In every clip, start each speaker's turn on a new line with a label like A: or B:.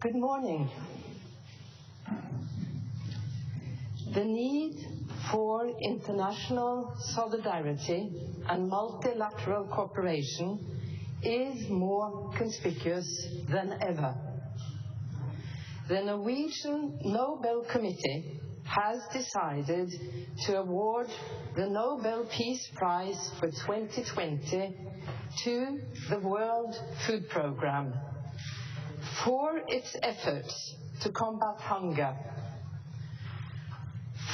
A: Good morning. The need for international solidarity and multilateral cooperation is more conspicuous than ever. The Norwegian Nobel Committee has decided to award the Nobel Peace Prize for 2020 to the World Food Programme for its efforts to combat hunger,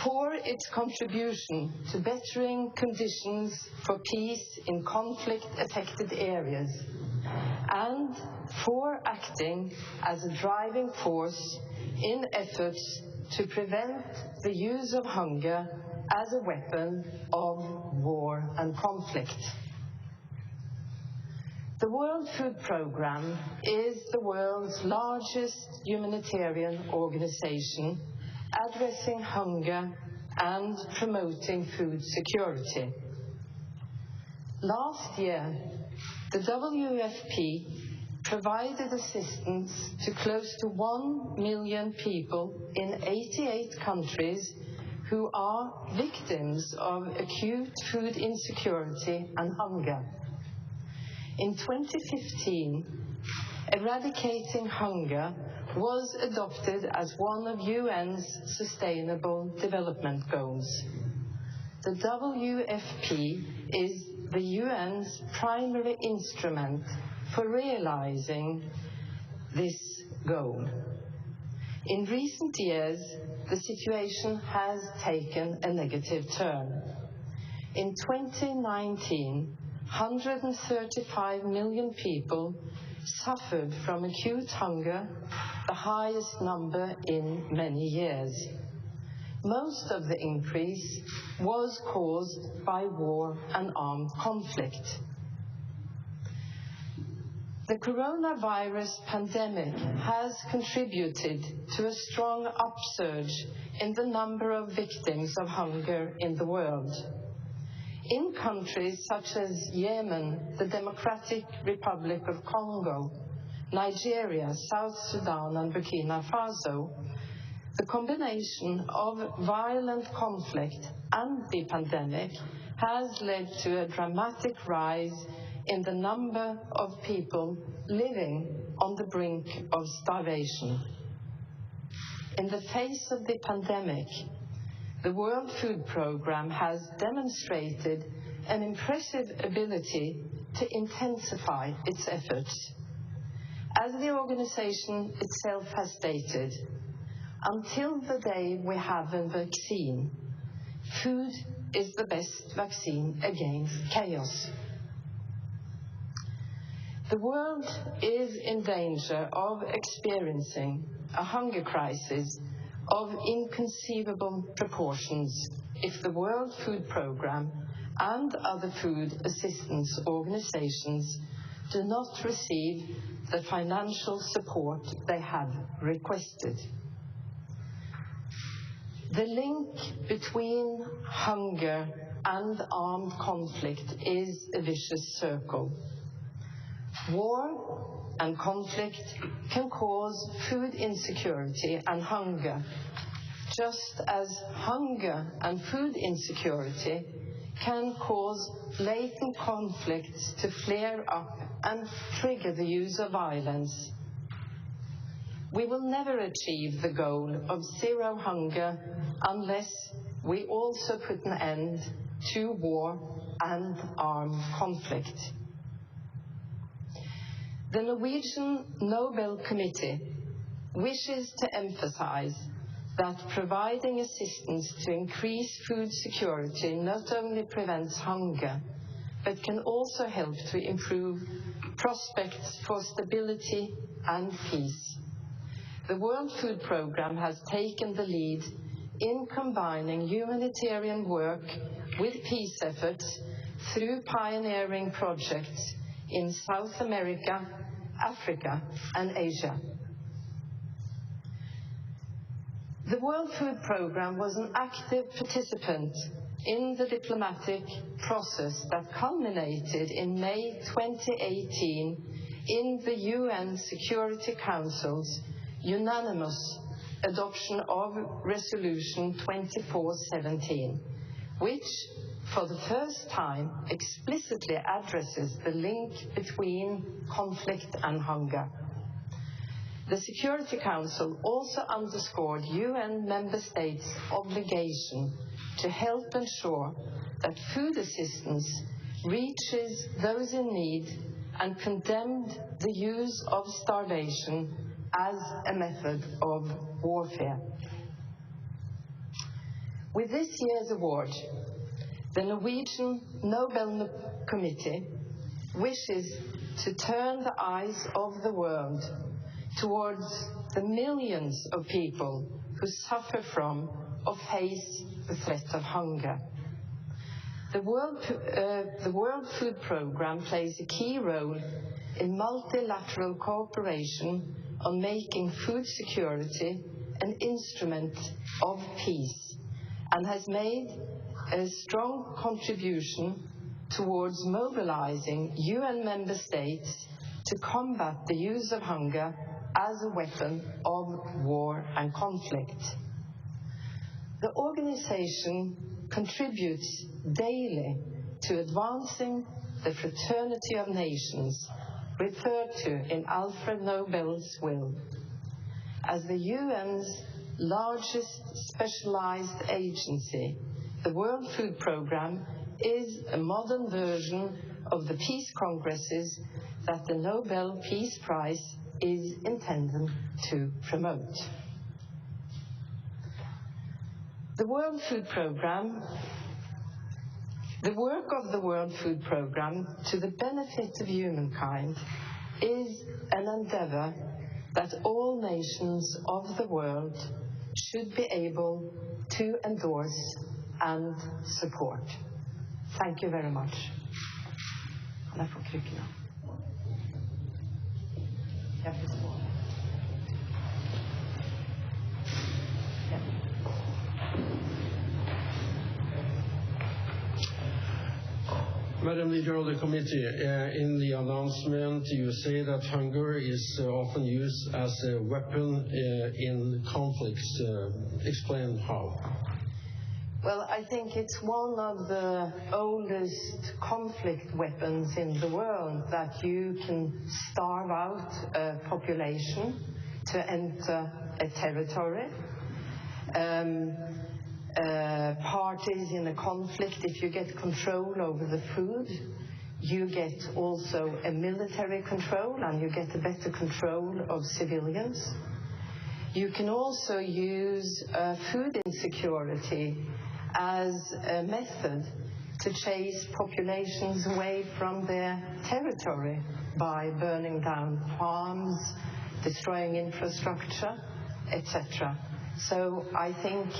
A: for its contribution to bettering conditions for peace in conflict-affected areas, and for acting as a driving force in efforts to prevent the use of hunger as a weapon of war and conflict. The World Food Programme is the world's largest humanitarian organization addressing hunger and promoting food security. Last year, the WFP provided assistance to close to 1 million people in 88 countries who are victims of acute food insecurity and hunger. In 2015, eradicating hunger was adopted as one of UN's Sustainable Development Goals. The WFP is the UN's primary instrument for realizing this goal. In recent years, the situation has taken a negative turn. In 2019, 135 million people suffered from acute hunger, the highest number in many years. Most of the increase was caused by war and armed conflict. The coronavirus pandemic has contributed to a strong upsurge in the number of victims of hunger in the world. In countries such as Yemen, the Democratic Republic of Congo, Nigeria, South Sudan, and Burkina Faso, the combination of violent conflict and the pandemic has led to a dramatic rise in the number of people living on the brink of starvation. In the face of the pandemic, the World Food Programme has demonstrated an impressive ability to intensify its efforts. As the organization itself has stated, until the day we have a vaccine, food is the best vaccine against chaos. The world is in danger of experiencing a hunger crisis of inconceivable proportions if the World Food Programme and other food assistance organizations do not receive the financial support they have requested. The link between hunger and armed conflict is a vicious circle. War and conflict can cause food insecurity and hunger, just as hunger and food insecurity can cause latent conflicts to flare up and trigger the use of violence. We will never achieve the goal of zero hunger unless we also put an end to war and armed conflict. The Norwegian Nobel Committee wishes to emphasize that providing assistance to increase food security not only prevents hunger, but can also help to improve prospects for stability and peace. The World Food Programme has taken the lead in combining humanitarian work with peace efforts through pioneering projects in South America, Africa, and Asia. The World Food Programme was an active participant in the diplomatic process that culminated in May 2018 in the UN Security Council's unanimous adoption of Resolution 2417, which for the first time explicitly addresses the link between conflict and hunger. The Security Council also underscored UN member states' obligation to help ensure that food assistance reaches those in need and condemned the use of starvation as a method of warfare. With this year's award, the Norwegian Nobel Committee wishes to turn the eyes of the world towards the millions of people who suffer from or face the threat of hunger. The World Food Programme plays a key role in multilateral cooperation on making food security an instrument of peace and has made a strong contribution towards mobilizing UN member states to combat the use of hunger as a weapon of war and conflict. The organization contributes daily to advancing the fraternity of nations, referred to in Alfred Nobel's will. As the UN's largest specialized agency, the World Food Programme is a modern version of the peace congresses that the Nobel Peace Prize is intended to promote. The World Food Programme, the work of the World Food Programme to the benefit of humankind is an endeavor that all nations of the world should be able to endorse and support. Thank you very much. have this one.
B: Madam Leader of the Committee, in the announcement you say that hunger is often used as a weapon in conflicts. Explain how.
A: Well, I think it's one of the oldest conflict weapons in the world, that you can starve out a population to enter a territory. Parties in a conflict, if you get control over the food, you get also a military control, and you get a better control of civilians. You can also use food insecurity as a method to chase populations away from their territory by burning down farms, destroying infrastructure, etc. So I think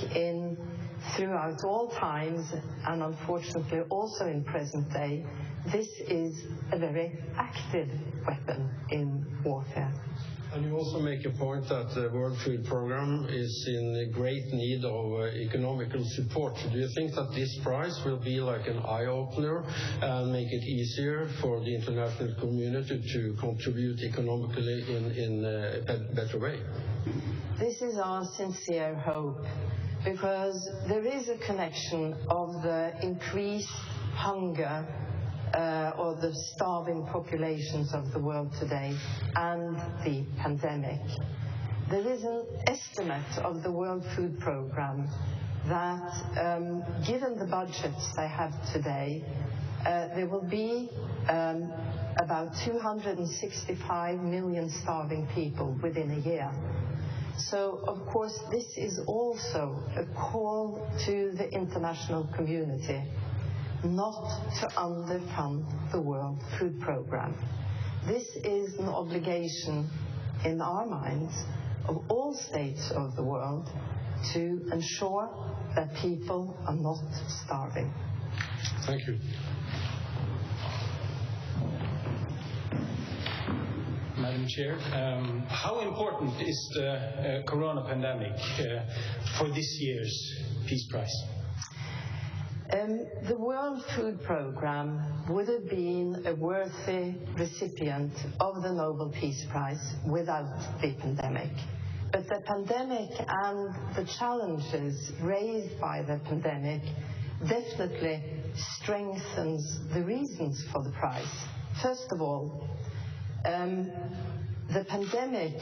A: throughout all times, and unfortunately also in present day, this is a very active weapon in warfare.
B: And you also make a point that the World Food Programme is in great need of economical support. Do you think that this prize will be like an eye-opener and make it easier for the international community to contribute economically in a better way?
A: This is our sincere hope, because there is a connection of the increased hunger or the starving populations of the world today and the pandemic. There is an estimate of the World Food Programme that, given the budgets they have today, there will be about 265 million starving people within a year. So, of course, this is also a call to the international community not to underfund the World Food Programme. This is an obligation, in our minds, of all states of the world to ensure that people are not starving.
B: Thank you.
C: Madam Chair, how important is the corona pandemic for this year's Peace Prize?
A: The World Food Programme would have been a worthy recipient of the Nobel Peace Prize without the pandemic. But the pandemic and the challenges raised by the pandemic definitely strengthens the reasons for the prize. First of all, the pandemic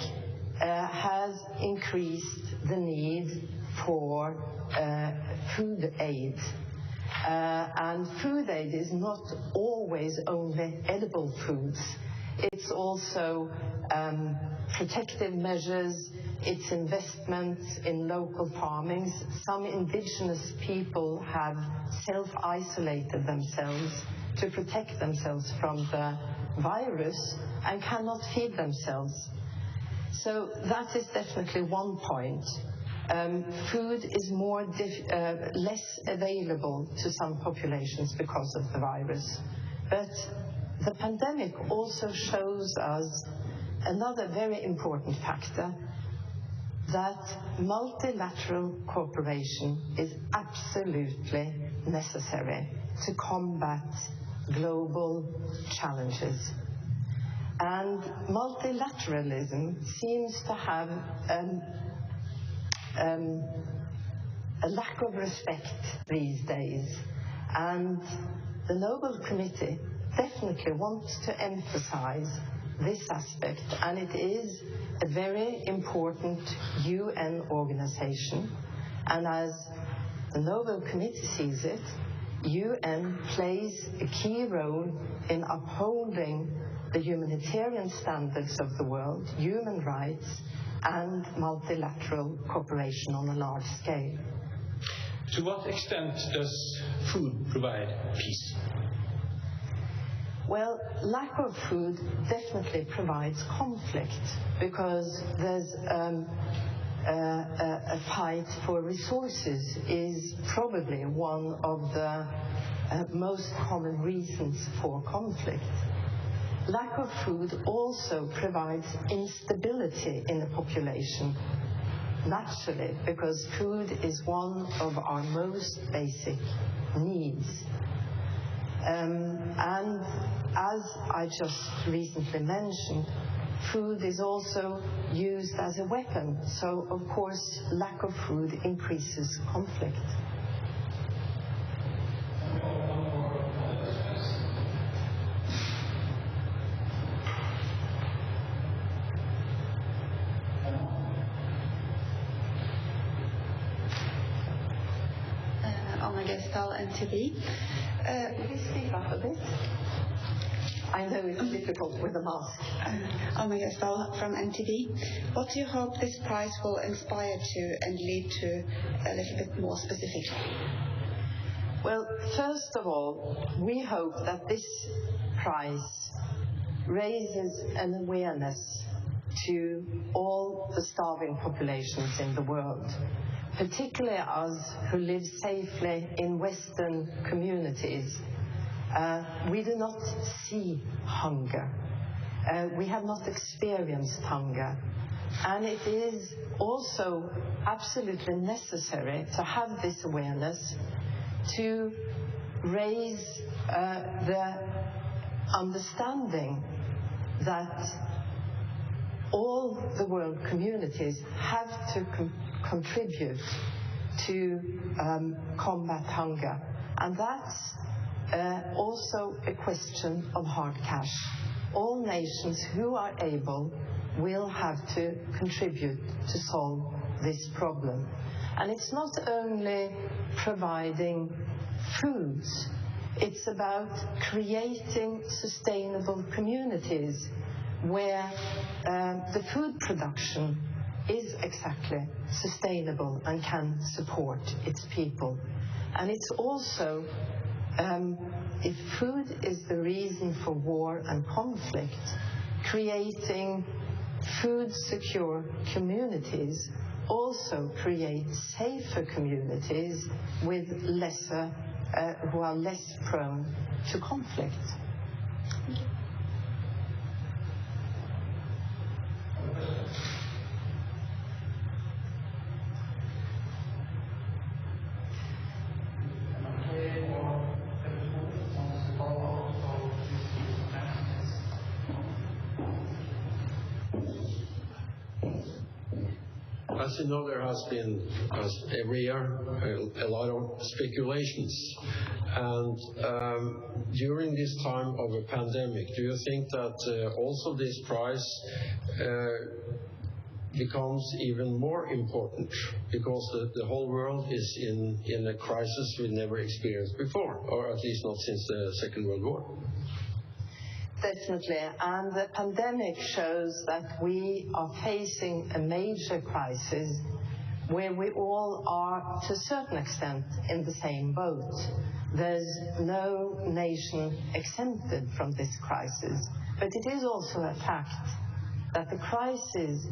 A: has increased the need for food aid. And food aid is not always only edible foods. It's also protective measures, it's investments in local farmings. Some indigenous people have self-isolated themselves to protect themselves from the virus and cannot feed themselves. So that is definitely one point. Food is less available to some populations because of the virus. But the pandemic also shows us another very important factor, that multilateral cooperation is absolutely necessary to combat global challenges. And multilateralism seems to have a lack of respect these days, and the Nobel Committee definitely wants to emphasize this aspect, and it is a very important UN organization, and as the Nobel Committee sees it, UN plays a key role in upholding the humanitarian standards of the world, human rights, and multilateral cooperation on a large scale.
C: To what extent does food provide peace?
A: Well, lack of food definitely provides conflict, because there's a fight for resources is probably one of the most common reasons for conflict. lack of food also provides instability in the population, naturally, because food is one of our most basic needs. And as I just recently mentioned, food is also used as a weapon, so of course lack of food increases conflict.
D: NTV.
A: Could you speak up a bit? I know it's difficult with a mask.
D: Anna Gestal from NTV. What do you hope this prize will inspire to and lead to a little bit more specifically?
A: Well, first of all, we hope that this prize raises an awareness to all the starving populations in the world, particularly us who live safely in Western communities. We do not see hunger. We have not experienced hunger. And it is also absolutely necessary to have this awareness to raise the understanding that all the world communities have to contribute to combat hunger. And that's also a question of hard cash. All nations who are able will have to contribute to solve this problem. And it's not only providing foods, it's about creating sustainable communities where the food production is exactly sustainable and can support its people. And it's also, if food is the reason for war and conflict, creating food-secure communities also creates safer communities with who are less prone to conflict.
B: As you know, there has been, as every year, a lot of speculations. And during this time of a pandemic, do you think that also this prize becomes even more important because the whole world is in a crisis we've never experienced before, or at least not since the Second World War?
A: Definitely, and the pandemic shows that we are facing a major crisis where we all are, to a certain extent, in the same boat. There's no nation exempted from this crisis, but it is also a fact that the crisis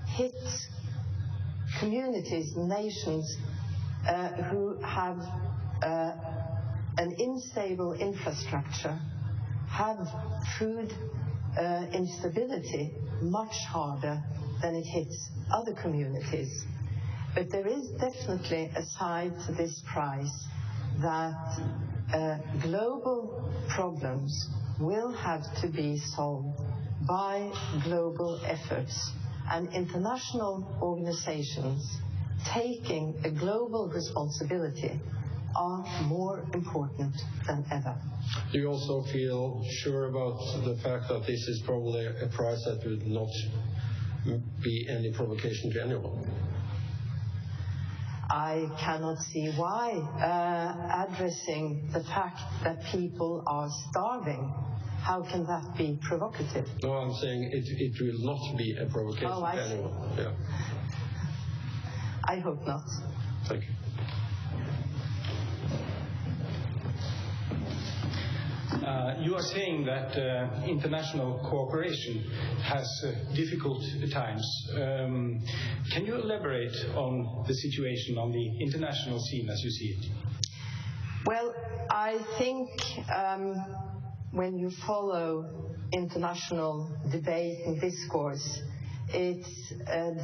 A: hits communities, nations who have an unstable infrastructure, have food instability much harder than it hits other communities. But there is definitely a side to this prize that global problems will have to be solved by global efforts, and international organizations taking a global responsibility are more important than ever.
B: Do you also feel sure about the fact that this is probably a prize that would not be any provocation to anyone?
A: I cannot see why addressing the fact that people are starving. How can that be provocative?
B: No, I'm saying it will not be a provocation to anyone. Yeah.
A: I hope not.
B: Thank you.
C: You are saying that international cooperation has difficult times. Can you elaborate on the situation on the international scene as you see it?
A: Well, I think when you follow international debate and discourse, it's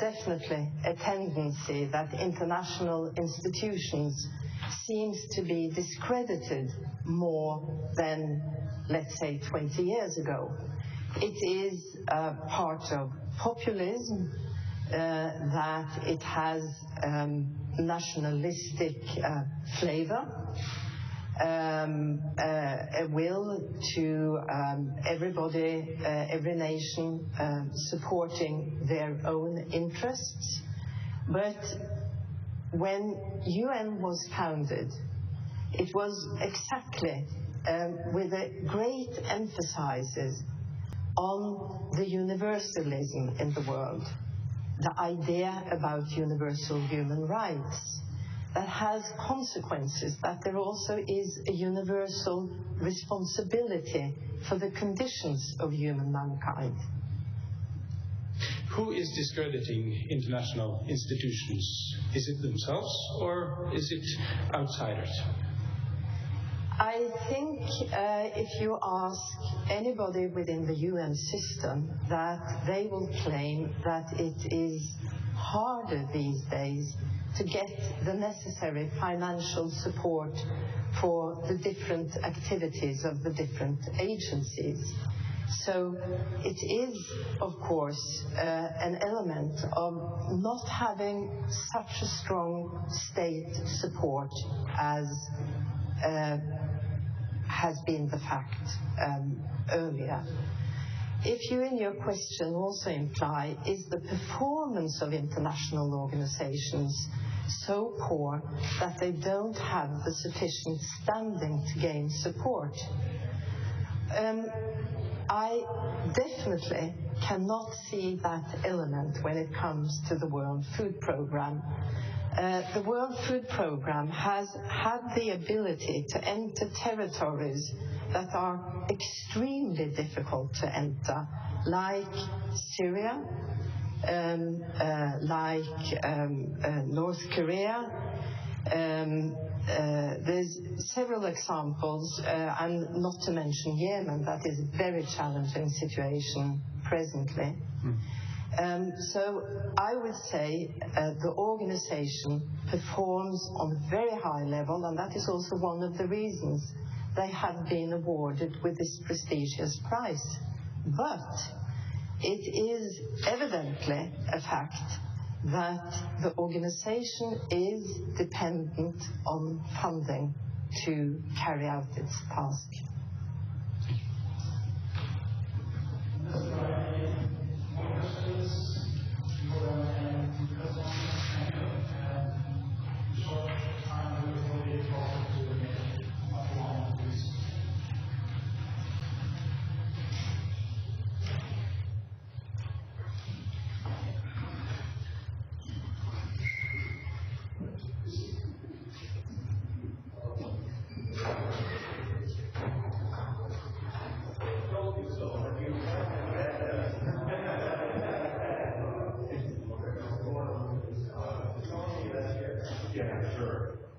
A: definitely a tendency that international institutions seems to be discredited more than, let's say, 20 years ago. It is part of populism, that it has nationalistic flavor, a will to everybody, every nation supporting their own interests. But when UN was founded, it was exactly with a great emphasis on the universalism in the world, the idea about universal human rights. That has consequences, that there also is a universal responsibility for the conditions of human mankind.
C: Who is discrediting international institutions? Is it themselves or is it outsiders?
A: I think if you ask anybody within the UN system, that they will claim that it is harder these days to get the necessary financial support for the different activities of the different agencies. So it is, of course, an element of not having such a strong state support as has been the fact earlier. If you in your question also imply, is the performance of international organizations so poor that they don't have the sufficient standing to gain support? I definitely cannot see that element when it comes to the World Food Programme. The World Food Programme has had the ability to enter territories that are extremely difficult to enter, like Syria, like North Korea. There's several examples, and not to mention Yemen, that is a very challenging situation presently. So I would say the organization performs on a very high level, and that is also one of the reasons they have been awarded with this prestigious prize. But it is evidently a fact that the organization is dependent on funding to carry out its task.
E: Yeah, sure.